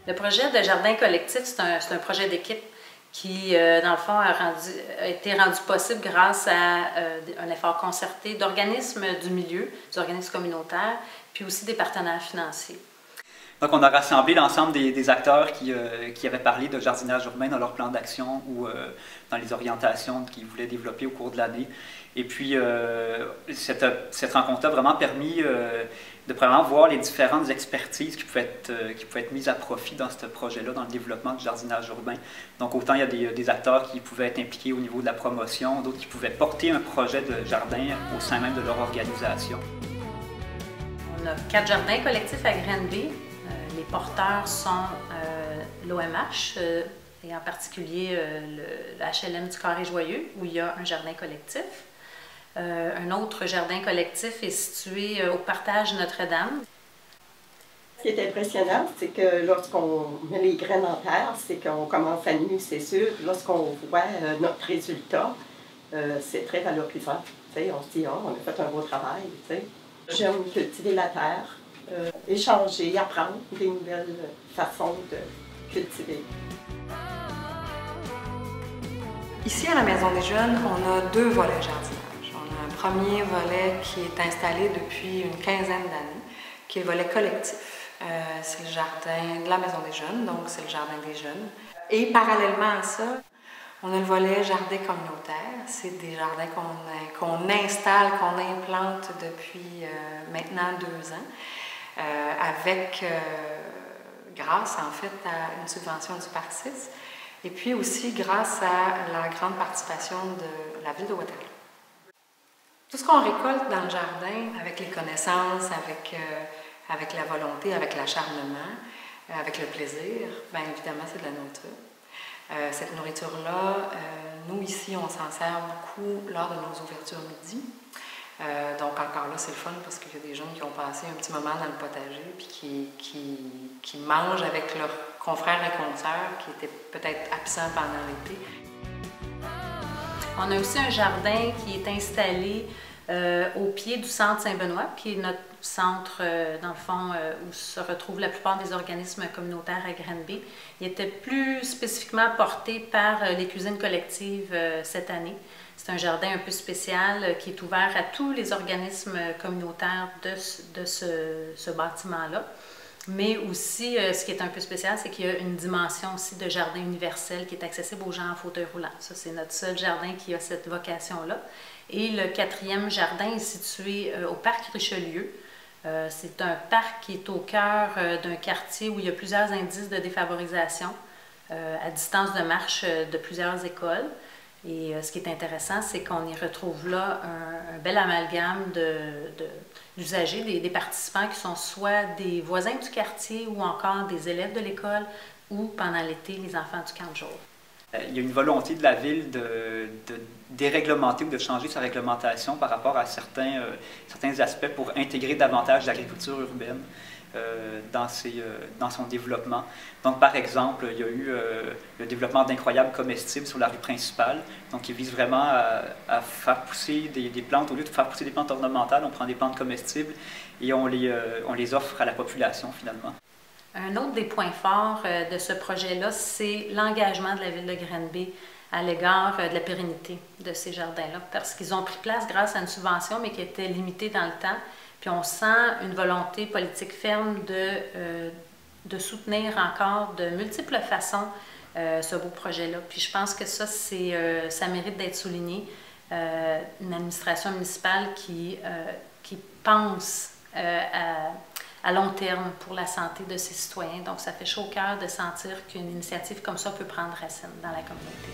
Le projet de jardin collectif, c'est un projet d'équipe qui, dans le fond, a été rendu possible grâce à un effort concerté d'organismes du milieu, des organismes communautaires, puis aussi des partenaires financiers. Donc, on a rassemblé l'ensemble des acteurs qui avaient parlé de jardinage urbain dans leur plan d'action ou dans les orientations qu'ils voulaient développer au cours de l'année. Et puis, cette rencontre a vraiment permis de vraiment voir les différentes expertises qui pouvaient être mises à profit dans ce projet-là, dans le développement du jardinage urbain. Donc, autant il y a des acteurs qui pouvaient être impliqués au niveau de la promotion, d'autres qui pouvaient porter un projet de jardin au sein même de leur organisation. On a 4 jardins collectifs à Granby. Les porteurs sont l'OMH et en particulier le HLM du Carré-Joyeux où il y a un jardin collectif. Un autre jardin collectif est situé au Partage Notre-Dame. Ce qui est impressionnant, c'est que lorsqu'on met les graines en terre, c'est qu'on commence à nu, c'est sûr. Lorsqu'on voit notre résultat, c'est très valorisant. T'sais, on se dit, oh, on a fait un beau travail. J'aime cultiver la terre, échanger, apprendre des nouvelles façons de cultiver. Ici, à la Maison des Jeunes, on a 2 volets jardinage. On a un premier volet qui est installé depuis une quinzaine d'années, qui est le volet collectif. C'est le jardin de la Maison des Jeunes, donc c'est le jardin des jeunes. Et parallèlement à ça, on a le volet jardin communautaire. C'est des jardins qu'on installe, qu'on implante depuis maintenant 2 ans, grâce en fait à une subvention du Parc-6. Et puis aussi grâce à la grande participation de la ville de Waterloo. Tout ce qu'on récolte dans le jardin, avec les connaissances, avec la volonté, avec l'acharnement, avec le plaisir, bien évidemment, c'est de la nourriture. Cette nourriture-là, nous ici, on s'en sert beaucoup lors de nos ouvertures midi. Donc encore là, c'est le fun parce qu'il y a des jeunes qui ont passé un petit moment dans le potager puis qui mangent avec leurs confrères et consoeurs qui étaient peut-être absents pendant l'été. On a aussi un jardin qui est installé au pied du centre Saint-Benoît, qui est notre centre, dans le fond, où se retrouvent la plupart des organismes communautaires à Granby. Il était plus spécifiquement porté par les cuisines collectives cette année. C'est un jardin un peu spécial qui est ouvert à tous les organismes communautaires de ce bâtiment-là. Mais aussi, ce qui est un peu spécial, c'est qu'il y a une dimension aussi de jardin universel qui est accessible aux gens en fauteuil roulant. Ça, c'est notre seul jardin qui a cette vocation-là. Et le 4e jardin est situé au Parc Richelieu. C'est un parc qui est au cœur d'un quartier où il y a plusieurs indices de défavorisation à distance de marche de plusieurs écoles. Et ce qui est intéressant, c'est qu'on y retrouve là un bel amalgame d'usagers, des participants qui sont soit des voisins du quartier ou encore des élèves de l'école ou pendant l'été, les enfants du camp de jour. Il y a une volonté de la ville de déréglementer ou de changer sa réglementation par rapport à certains aspects pour intégrer davantage l'agriculture urbaine dans son développement. Donc, par exemple, il y a eu le développement d'incroyables comestibles sur la rue principale, donc qui vise vraiment à faire pousser des plantes. Au lieu de faire pousser des plantes ornementales, on prend des plantes comestibles et on les offre à la population, finalement. Un autre des points forts de ce projet-là, c'est l'engagement de la ville de Granby à l'égard de la pérennité de ces jardins-là, parce qu'ils ont pris place grâce à une subvention, mais qui était limitée dans le temps. Puis on sent une volonté politique ferme de soutenir encore de multiples façons ce beau projet-là. Puis je pense que ça mérite d'être souligné. Une administration municipale qui pense à long terme pour la santé de ses citoyens. Donc ça fait chaud au cœur de sentir qu'une initiative comme ça peut prendre racine dans la communauté.